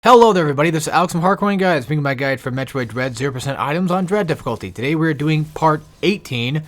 Hello there everybody, this is Alex from Hardcoin Guys, bringing my guide for Metroid Dread 0% items on Dread difficulty. Today we're doing part 18,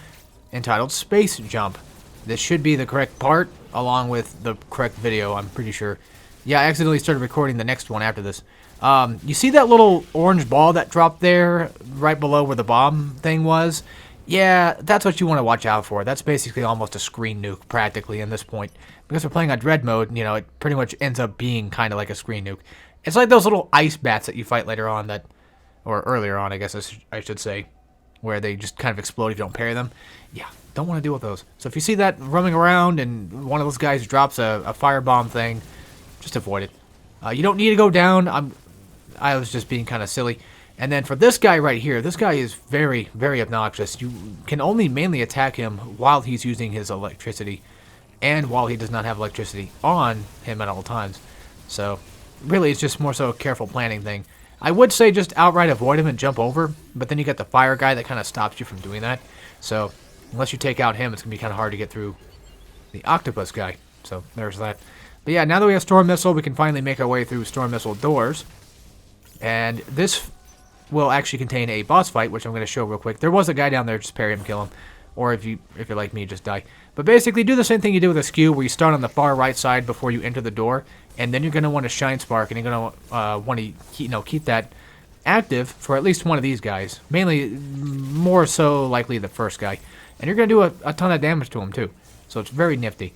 entitled Space Jump. This should be the correct part, along with the correct video, I'm pretty sure. Yeah, I accidentally started recording the next one after this. You see that little orange ball that dropped there, right below where the bomb thing was? Yeah, that's what you want to watch out for. That's basically almost a screen nuke, practically, in this point. Because we're playing on Dread mode, you know, it pretty much ends up being kind of like a screen nuke. It's like those little ice bats that you fight later on that, or earlier on, I guess I should say, where they just kind of explode if you don't parry them. Yeah, don't want to deal with those. So if you see that roaming around and one of those guys drops a firebomb thing, just avoid it. You don't need to go down. I was just being kind of silly. And then for this guy right here, this guy is very, very obnoxious. You can only mainly attack him while he's using his electricity, and while he does not have electricity on him at all times. So really, it's just more so a careful planning thing. I would say just outright avoid him and jump over, but then you got the fire guy that kind of stops you from doing that. So unless you take out him, it's going to be kind of hard to get through the octopus guy. So there's that. But yeah, now that we have Storm Missile, we can finally make our way through Storm Missile doors. And this will actually contain a boss fight, which I'm going to show real quick. There was a guy down there, just parry him, kill him. Or if you're like me, just die. But basically, do the same thing you do with a skew, where you start on the far right side before you enter the door, and then you're going to want to Shine Spark, and you're going to want to keep that active for at least one of these guys. Mainly, more so likely the first guy. And you're going to do a ton of damage to him, too. So it's very nifty.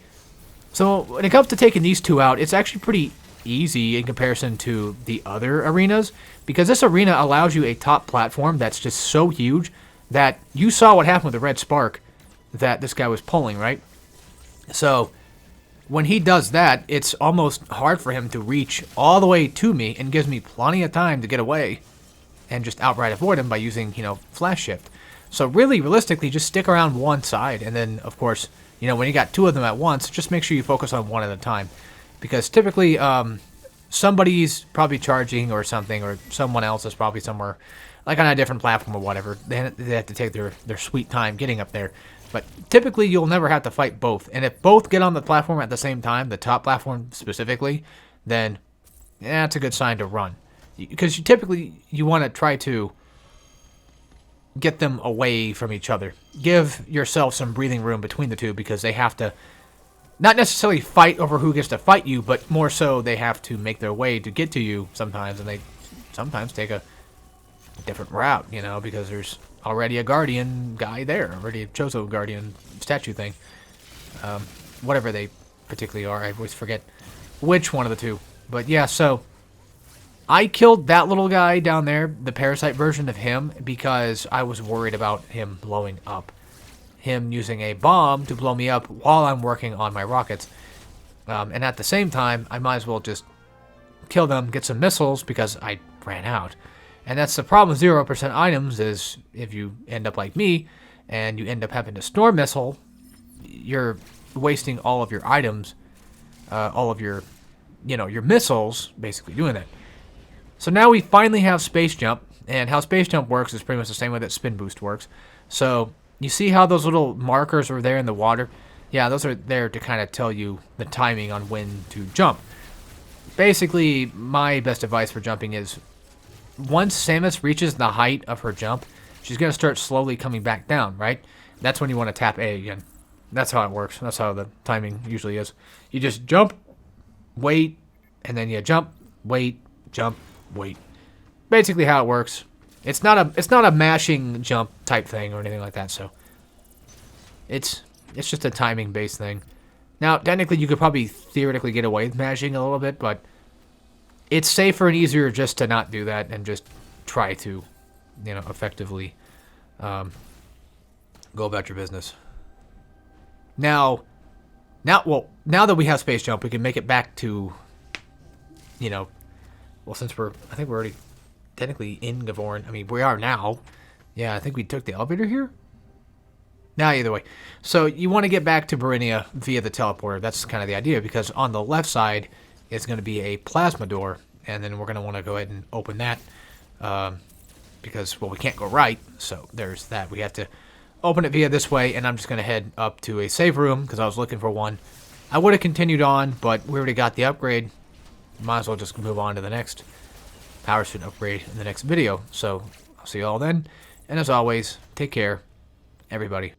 So when it comes to taking these two out, it's actually pretty easy in comparison to the other arenas, because this arena allows you a top platform that's just so huge that you saw what happened with the red spark that this guy was pulling, right? So when he does that, it's almost hard for him to reach all the way to me, and gives me plenty of time to get away and just outright avoid him by using, flash shift. So really, realistically, just stick around one side, and then, of course, when you got two of them at once, just make sure you focus on one at a time. Because typically, somebody's probably charging or something, or someone else is probably somewhere, like on a different platform or whatever. They have to take their sweet time getting up there. But typically, you'll never have to fight both. And if both get on the platform at the same time, the top platform specifically, then that's a good sign to run. Because you want to try to get them away from each other. Give yourself some breathing room between the two, because they have to not necessarily fight over who gets to fight you, but more so they have to make their way to get to you sometimes, and they sometimes take a different route, because there's already a guardian guy there, already a Chozo guardian statue thing. Whatever they particularly are, I always forget which one of the two. But yeah, so I killed that little guy down there, the parasite version of him, because I was worried about him blowing up. Him using a bomb to blow me up while I'm working on my rockets. And at the same time, I might as well just kill them, get some missiles, because I ran out. And that's the problem with 0% items, is if you end up like me, and you end up having to Storm Missile, you're wasting all of your items, all of your, your missiles, basically doing that. So now we finally have Space Jump, and how Space Jump works is pretty much the same way that Spin Boost works. So you see how those little markers are there in the water? Yeah, those are there to kind of tell you the timing on when to jump. Basically, my best advice for jumping is, once Samus reaches the height of her jump, she's going to start slowly coming back down, right? That's when you want to tap A again. That's how it works. That's how the timing usually is. You just jump, wait, and then you jump, wait, jump, wait. Basically how it works. It's not a mashing jump type thing or anything like that, so it's just a timing based thing. Now, technically you could probably theoretically get away with mashing a little bit, but it's safer and easier just to not do that and just try to, effectively go about your business. Now that we have Space Jump, we can make it back to, since I think we're already technically in Gavorn. I mean, we are now. Yeah, I think we took the elevator here. Nah, either way. So you want to get back to Barinia via the teleporter. That's kind of the idea, because on the left side is going to be a plasma door, and then we're going to want to go ahead and open that, because, well, we can't go right, so there's that. We have to open it via this way, and I'm just going to head up to a save room, because I was looking for one. I would have continued on, but we already got the upgrade. Might as well just move on to the next. power suit upgrade in the next video. So I'll see you all then. And as always, take care, everybody.